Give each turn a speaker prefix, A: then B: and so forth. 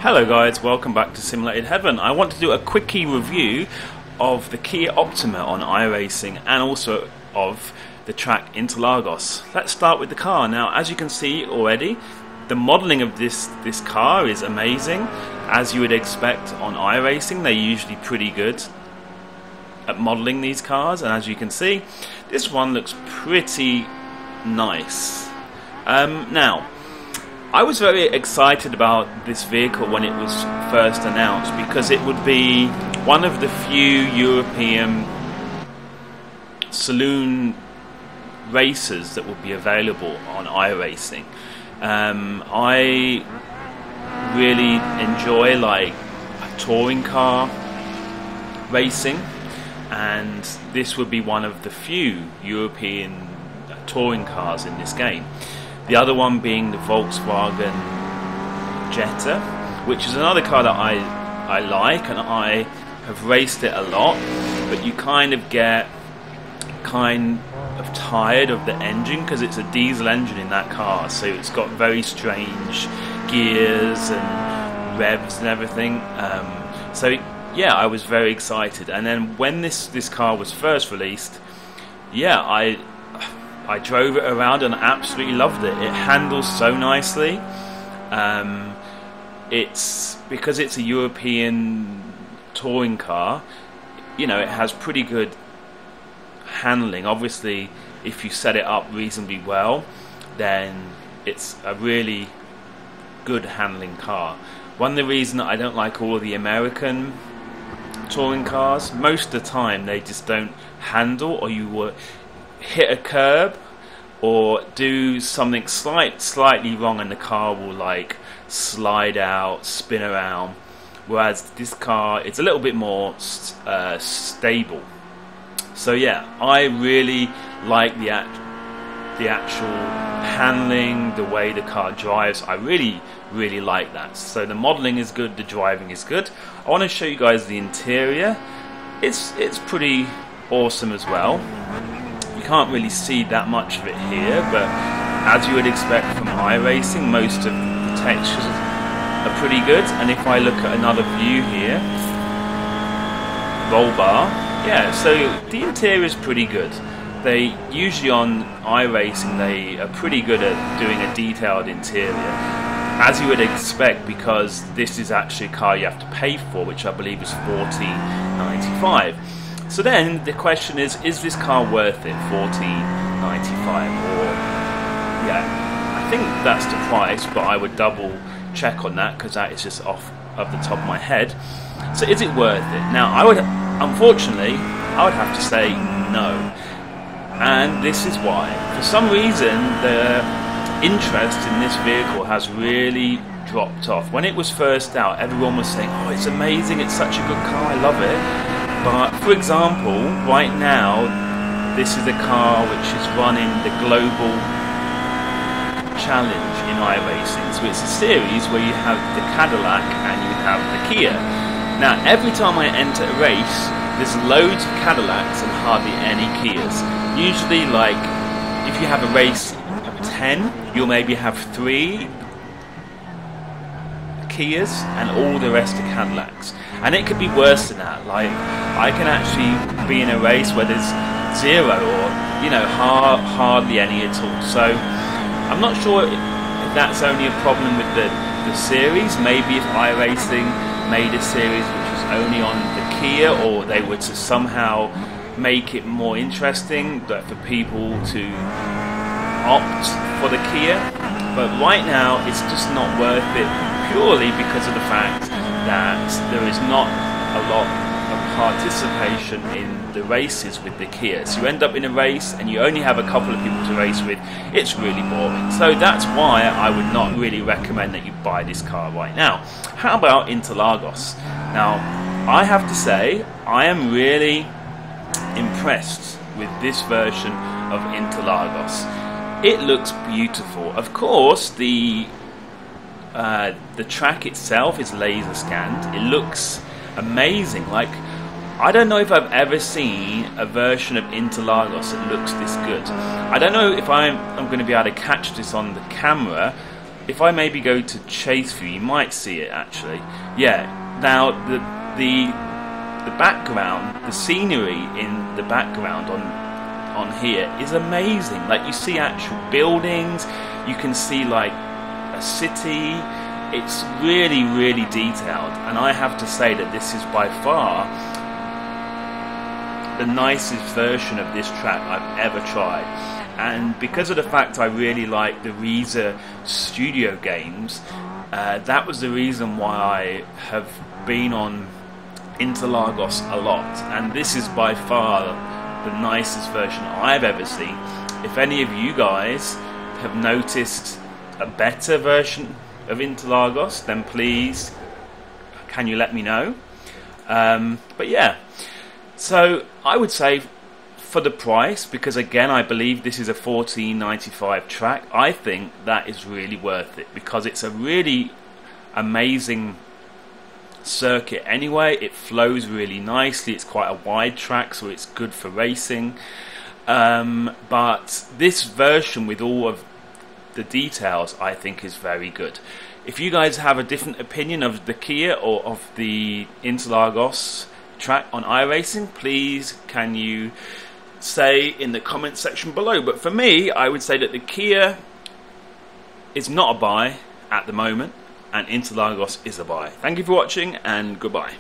A: Hello guys, welcome back to Simulated Heaven. I want to do a quickie review of the Kia Optima on iRacing and also of the track Interlagos. Let's start with the car. Now, as you can see already, the modelling of this car is amazing. As you would expect on iRacing, they're usually pretty good at modelling these cars, and as you can see, this one looks pretty nice. Now, I was very excited about this vehicle when it was first announced because it would be one of the few European saloon racers that would be available on iRacing. I really enjoy like a touring car racing, and this would be one of the few European touring cars in this game. The other one being the Volkswagen Jetta, which is another car that I like, and I have raced it a lot, but you kind of get tired of the engine because it's a diesel engine in that car, so it's got very strange gears and revs and everything. So yeah, I was very excited, and then when this car was first released, yeah, I drove it around and absolutely loved it. It handles so nicely. It's because it's a European touring car, you know, it has pretty good handling. Obviously, if you set it up reasonably well, then it's a really good handling car. One of the reasons I don't like all of the American touring cars, most of the time they just don't handle, or you will hit a curb or do something slightly wrong and the car will like slide out, spin around, whereas this car is a little bit more stable. So yeah, I really like the actual handling, the way the car drives. I really like that. So the modelling is good, the driving is good. I want to show you guys the interior. It's pretty awesome as well. You can't really see that much of it here, but as you would expect from iRacing, most of the textures are pretty good. And if I look at another view here, roll bar, yeah, so the interior is pretty good. They usually on iRacing, they are pretty good at doing a detailed interior, as you would expect, because this is actually a car you have to pay for, which I believe is $14.95. So then the question is this car worth it, $14.95? Or yeah, I think that's the price, but I would double check on that because that is just off of the top of my head. So is it worth it? Now, unfortunately, I would have to say no, and this is why. For some reason, the interest in this vehicle has really dropped off. When it was first out, everyone was saying, "Oh, it's amazing! It's such a good car! I love it." But for example, right now, this is a car which is running the global challenge in iRacing. So it's a series where you have the Cadillac and you have the Kia. Now, every time I enter a race, there's loads of Cadillacs and hardly any Kias. Usually, like, if you have a race of 10, you'll maybe have 3 Kias and all the rest are Cadillacs. And it could be worse than that. Like, I can actually be in a race where there's 0 or, you know, hardly any at all. So I'm not sure if that's only a problem with the series. Maybe if iRacing made a series which was only on the Kia, or they were to somehow make it more interesting for people to opt for the Kia. But right now it's just not worth it, purely because of the fact that there is not a lot of participation in the races with the Kia. So you end up in a race and you only have a couple of people to race with. It's really boring. So that's why I would not really recommend that you buy this car right now. How about Interlagos? Now, I have to say, I am really impressed with this version of Interlagos. It looks beautiful. Of course, the track itself is laser scanned. It looks amazing. Like, I don't know if I've ever seen a version of Interlagos that looks this good. I don't know if I'm going to be able to catch this on the camera, if I maybe go to chase view, you might see it actually. Yeah. Now the background, the scenery in the background on here is amazing. Like, you see actual buildings, you can see like a city. It's really, really detailed, and I have to say that this is by far the nicest version of this track I've ever tried. And because of the fact I really like the Reza Studio games, that was the reason why I have been on Interlagos a lot, and this is by far the nicest version I've ever seen. If any of you guys have noticed a better version of Interlagos, then please can you let me know. But yeah, so I would say for the price, because again I believe this is a $14.95 track, I think that is really worth it, because it's a really amazing circuit anyway. It flows really nicely, it's quite a wide track, so it's good for racing. But this version with all of the details I think is very good. If you guys have a different opinion of the Kia or of the Interlagos track on iRacing, please can you say in the comment section below. But for me, I would say that the Kia is not a buy at the moment, and Interlagos is a buy. Thank you for watching, and goodbye.